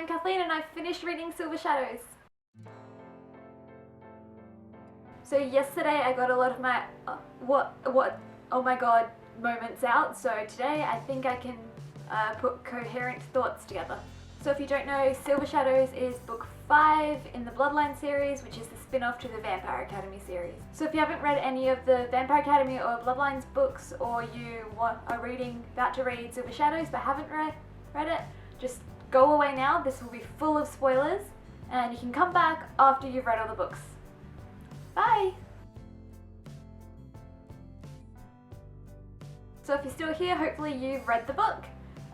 I'm Kathleen and I've finished reading Silver Shadows. So yesterday I got a lot of my oh my god moments out, so today I think I can put coherent thoughts together. So if you don't know, Silver Shadows is book 5 in the Bloodline series, which is the spin-off to the Vampire Academy series. So if you haven't read any of the Vampire Academy or Bloodlines books, or you are about to read Silver Shadows but haven't read it, just go away now. This will be full of spoilers, and you can come back after you've read all the books. Bye! So if you're still here, hopefully you've read the book,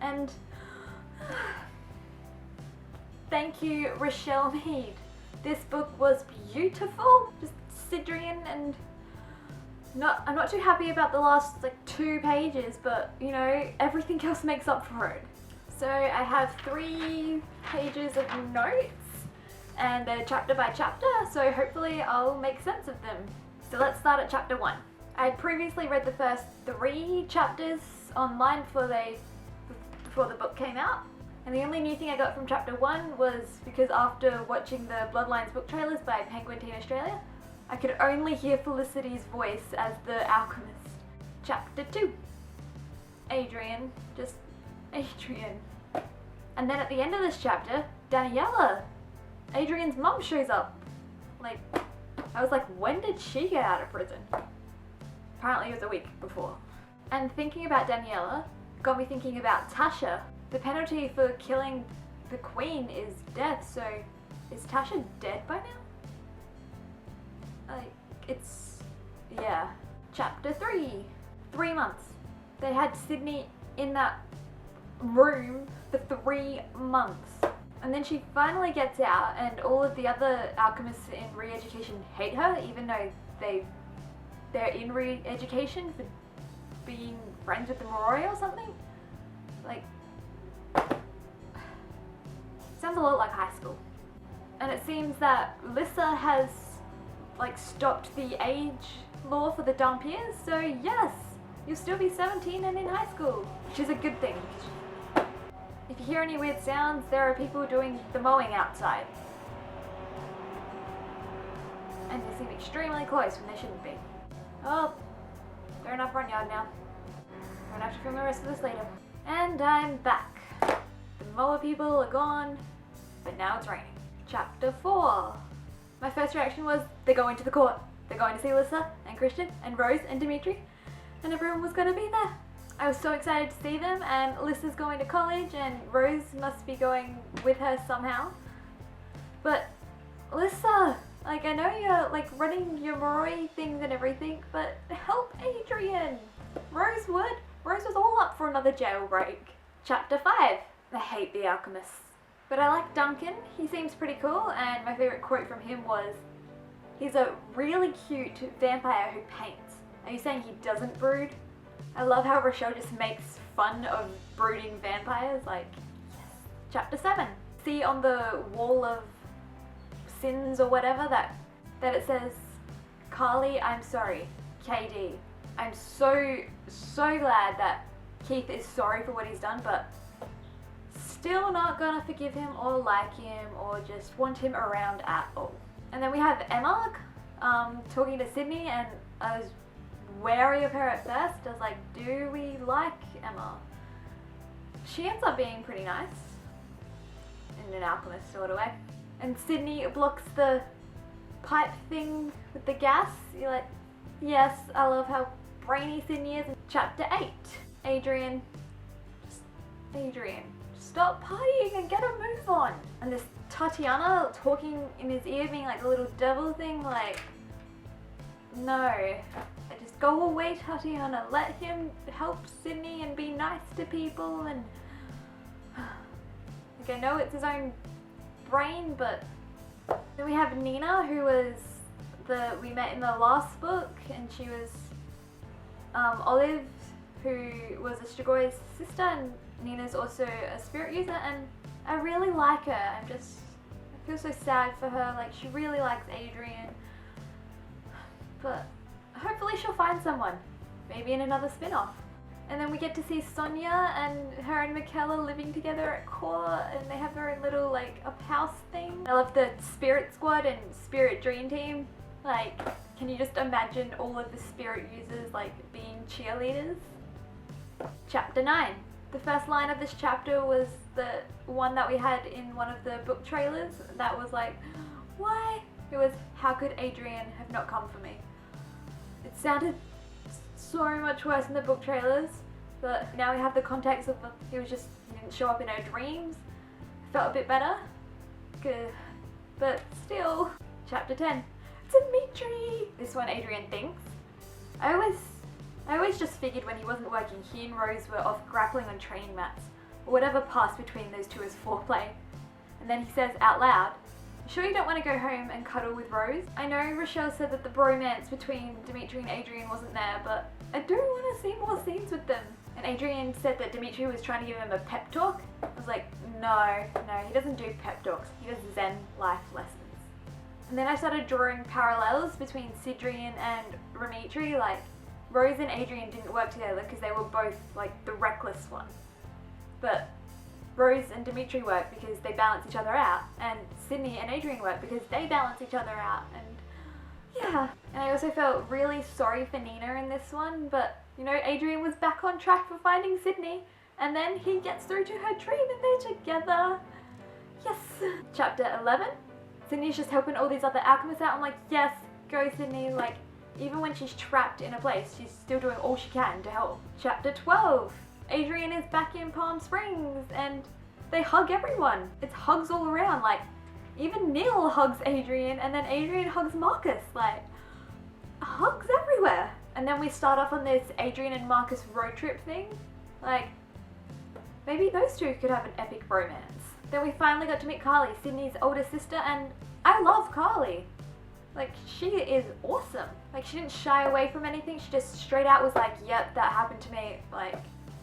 and thank you, Richelle Mead. This book was beautiful, just Sidrian, and I'm not too happy about the last 2 pages, but you know, everything else makes up for it. So I have 3 pages of notes, and they're chapter by chapter, so hopefully I'll make sense of them. So let's start at chapter 1. I had previously read the first 3 chapters online before the book came out, and the only new thing I got from chapter 1 was because after watching the Bloodlines book trailers by Penguin Teen Australia, I could only hear Felicity's voice as the alchemist. Chapter 2. Adrian. Just Adrian. And then at the end of this chapter, Daniela, Adrian's mum, shows up. I was like, when did she get out of prison? Apparently it was a week before. And thinking about Daniela got me thinking about Tasha. The penalty for killing the queen is death, so is Tasha dead by now? Yeah. Chapter 3. 3 months. They had Sydney in that room for 3 months. And then she finally gets out, and all of the other alchemists in re-education hate her, even though they're in re-education for being friends with the Moroi or something. Sounds a lot like high school. And it seems that Lissa has stopped the age law for the Dampiers, so yes, you'll still be 17 and in high school, which is a good thing. If you hear any weird sounds, there are people doing the mowing outside. And they seem extremely close when they shouldn't be. Oh, they're in our front yard now. I'm gonna have to film the rest of this later. And I'm back. The mower people are gone, but now it's raining. Chapter 4. My first reaction was, they're going to the court. They're going to see Lissa and Christian and Rose and Dimitri, and everyone was going to be there. I was so excited to see them, and Lissa's going to college and Rose must be going with her somehow. But Lissa, I know you're running your Moroi things and everything, but help Adrian. Rose was all up for another jailbreak. Chapter 5. I hate the alchemists. But I like Duncan, he seems pretty cool, and my favourite quote from him was, he's a really cute vampire who paints. Are you saying he doesn't brood? I love how Richelle just makes fun of brooding vampires, yes. Chapter 7. See on the wall of sins or whatever that it says, Carly, I'm sorry, KD. I'm so glad that Keith is sorry for what he's done, but still not gonna forgive him or like him or just want him around at all. And then we have Emma talking to Sydney, and I was wary of her at first. I was like, do we like Emma? She ends up being pretty nice in an alchemist sort of way. And Sydney blocks the pipe thing with the gas. You're like, yes, I love how brainy Sydney is. Chapter 8. Adrian, stop partying and get a move on. And this Tatiana talking in his ear, being like a little devil thing, no. Just go away, Tatiana. Let him help Sydney and be nice to people, and I know it's his own brain, but then we have Nina, who was we met in the last book, and she was Olive, who was a Strigoi sister, and Nina's also a spirit user, and I really like her. I feel so sad for her. She really likes Adrian, but hopefully she'll find someone, maybe in another spin-off. And then we get to see Sonia and her and Mikkel are living together at court, and they have their own little like up house thing. I love the Spirit Squad and Spirit Dream Team. Like, can you just imagine all of the Spirit users like being cheerleaders? Chapter 9. The first line of this chapter was the one that we had in one of the book trailers. That was like, why? It was, how could Adrian have not come for me? It sounded so much worse in the book trailers, but now we have the context of he didn't show up in her dreams. Felt a bit better. Good. But still. Chapter 10. Dimitri! This one Adrian thinks. I always just figured when he wasn't working, he and Rose were off grappling on training mats, or whatever passed between those two as foreplay. And then he says out loud, "You sure you don't want to go home and cuddle with Rose? I know Richelle said that the bromance between Dimitri and Adrian wasn't there, but I do want to see more scenes with them." And Adrian said that Dimitri was trying to give him a pep talk. I was like, no, he doesn't do pep talks. He does Zen life lessons. And then I started drawing parallels between Sidrian and Dimitri. Like, Rose and Adrian didn't work together because they were both like the reckless one. But Rose and Dimitri work because they balance each other out, and Sydney and Adrian work because they balance each other out. And yeah, and I also felt really sorry for Nina in this one, but you know, Adrian was back on track for finding Sydney, and then he gets through to her dream and they're together. Yes. Chapter 11. Sydney's just helping all these other alchemists out. I'm like, yes, go Sydney. Like, even when she's trapped in a place, she's still doing all she can to help. Chapter 12. Adrian is back in Palm Springs and they hug everyone. It's hugs all around. Like, even Neil hugs Adrian, and then Adrian hugs Marcus. Like, hugs everywhere. And then we start off on this Adrian and Marcus road trip thing. Like, maybe those two could have an epic romance. Then we finally got to meet Carly, Sydney's older sister, and I love Carly. Like, she is awesome. Like, she didn't shy away from anything. She just straight out was like, yep, that happened to me. Like,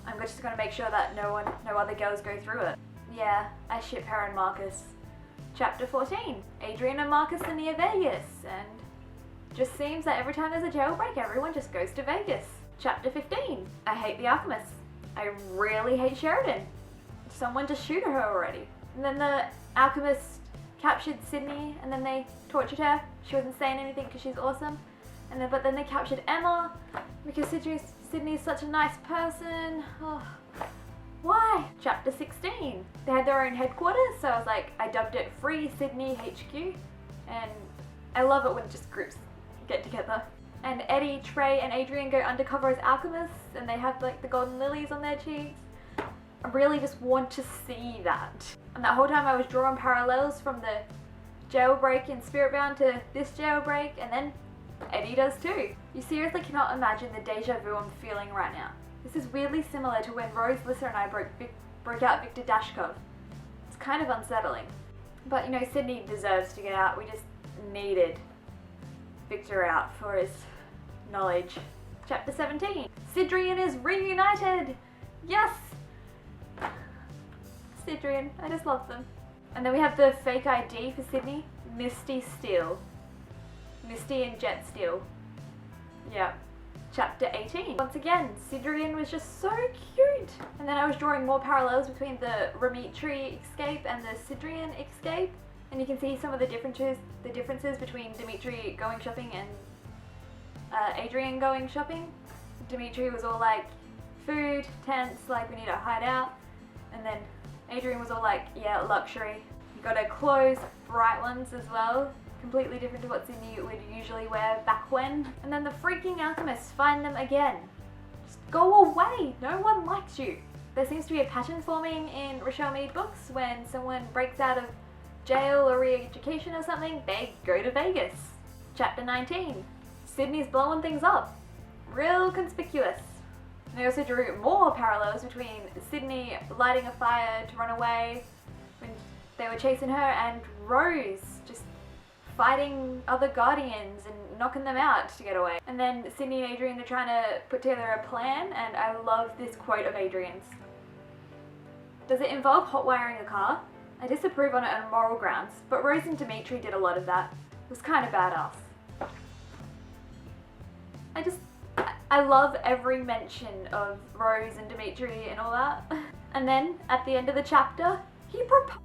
I'm just gonna make sure that no other girls go through it. Yeah, I ship her and Marcus. Chapter 14. Adrian and Marcus are near Vegas, and just seems that every time there's a jailbreak, everyone just goes to Vegas. Chapter 15. I hate the alchemists. I really hate Sheridan. Someone just shoot her already. And then the alchemist captured Sydney, and then they tortured her. She wasn't saying anything because she's awesome. But then they captured Emma because Sydney's such a nice person. Oh, why? Chapter 16. They had their own headquarters, so I was like, I dubbed it Free Sydney HQ. And I love it when just groups get together. And Eddie, Trey, and Adrian go undercover as alchemists, and they have like the golden lilies on their cheeks. I really just want to see that. And that whole time I was drawing parallels from the jailbreak in Spiritbound to this jailbreak, and then Eddie does too. You seriously cannot imagine the deja vu I'm feeling right now. This is weirdly similar to when Rose, Lissa, and I broke out Victor Dashkov. It's kind of unsettling. But you know, Sydney deserves to get out. We just needed Victor out for his knowledge. Chapter 17. Sidrian is reunited! Yes! Sidrian, I just love them. And then we have the fake ID for Sydney, Misty Steele. Misty and Jet Steele. Yeah. Chapter 18. Once again, Sidrian was just so cute. And then I was drawing more parallels between the Dimitri escape and the Sidrian escape. And you can see some of the differences between Dimitri going shopping and Adrian going shopping. Dimitri was all like, food, tents, like we need a hideout. And then Adrian was all like, yeah, luxury. You got her clothes, bright ones as well. Completely different to what Sydney would usually wear back when. And then the freaking alchemists find them again. Just go away, no one likes you. There seems to be a pattern forming in Richelle Mead books. When someone breaks out of jail or re-education or something, they go to Vegas. Chapter 19. Sydney's blowing things up. Real conspicuous. And I also drew more parallels between Sydney lighting a fire to run away when they were chasing her, and Rose just fighting other guardians and knocking them out to get away. And then Sydney and Adrian are trying to put together a plan, and I love this quote of Adrian's. Does it involve hot wiring a car? I disapprove on it on moral grounds, but Rose and Dimitri did a lot of that. It was kind of badass. I love every mention of Rose and Dimitri and all that. And then, at the end of the chapter, he proposed.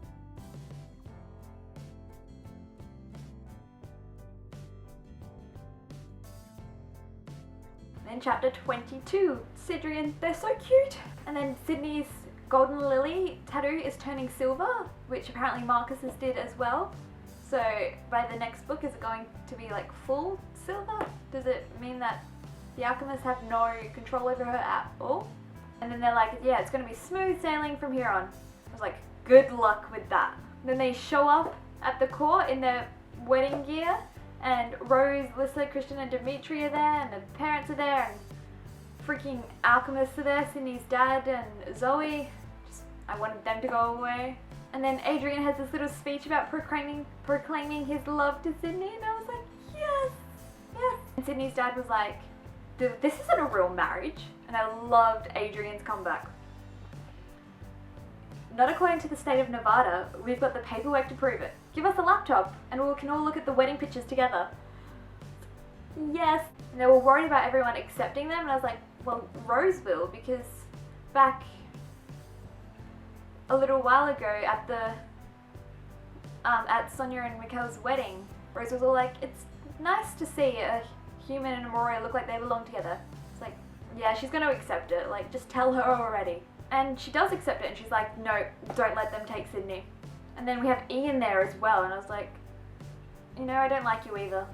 Then chapter 22, Sidrian, they're so cute. And then Sydney's golden lily tattoo is turning silver, which apparently Marcus's did as well. So by the next book, is it going to be like full silver? Does it mean that the alchemists have no control over her at all? And then they're like, yeah, it's going to be smooth sailing from here on. I was like, good luck with that. Then they show up at the court in their wedding gear, and Rose, Lissa, Christian and Dimitri are there, and the parents are there, and freaking alchemists are there, Sydney's dad and Zoe. I wanted them to go away. And then Adrian has this little speech about proclaiming his love to Sydney, and I was like, yes, yes. And Sydney's dad was like, this isn't a real marriage. And I loved Adrian's comeback. Not according to the state of Nevada. We've got the paperwork to prove it. Give us a laptop and we can all look at the wedding pictures together. Yes. And they were worried about everyone accepting them, and I was like, well, Rose will, because back a little while ago at Sonia and Mikkel's wedding, Rose was all like, it's nice to see a human and Aurora look like they belong together. It's like, yeah, she's going to accept it. Like, just tell her already. And she does accept it, and she's like, no, don't let them take Sydney. And then we have Ian there as well, and I was like, you know, I don't like you either.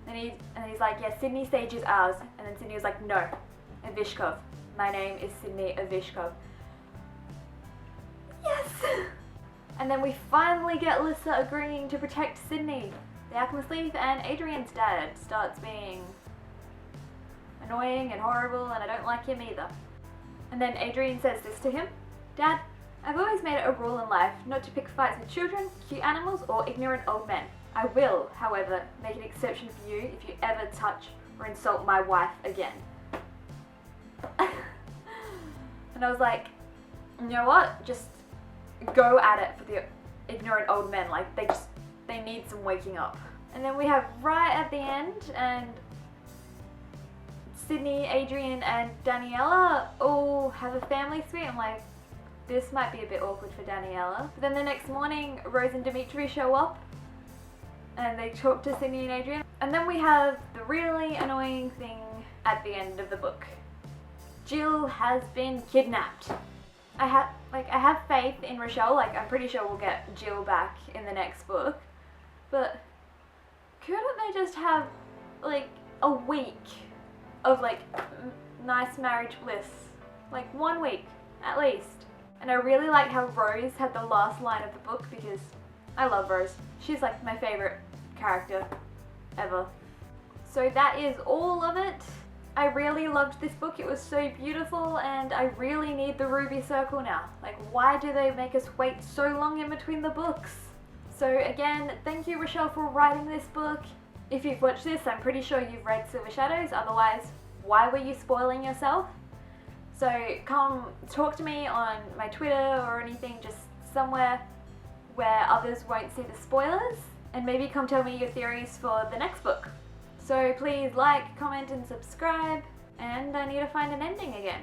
And he's like, yeah, Sydney Sage is ours. And then Sydney was like, no, Avishkov. My name is Sydney Avishkov. Yes! And then we finally get Lissa agreeing to protect Sydney. The alchemists leave, and Adrian's dad starts being annoying and horrible, and I don't like him either. And then Adrian says this to him: Dad, I've always made it a rule in life not to pick fights with children, cute animals, or ignorant old men. I will, however, make an exception for you if you ever touch or insult my wife again. And I was like, you know what? Just go at it for the ignorant old men. Like, they need some waking up. And then we have right at the end, and Sydney, Adrian, and Daniela all have a family suite. I'm like, this might be a bit awkward for Daniela. But then the next morning, Rose and Dimitri show up, and they talk to Sydney and Adrian. And then we have the really annoying thing at the end of the book. Jill has been kidnapped. I have faith in Richelle. Like, I'm pretty sure we'll get Jill back in the next book. But couldn't they just have like a week of like nice marriage bliss? Like 1 week at least. And I really like how Rose had the last line of the book, because I love Rose. She's like my favorite character ever. So that is all of it. I really loved this book. It was so beautiful, and I really need the Ruby Circle now. Like, why do they make us wait so long in between the books? So again, thank you, Richelle, for writing this book. If you've watched this, I'm pretty sure you've read Silver Shadows. Otherwise, why were you spoiling yourself? So come talk to me on my Twitter or anything, just somewhere where others won't see the spoilers, and maybe come tell me your theories for the next book. So please like, comment and subscribe, and I need to find an ending again.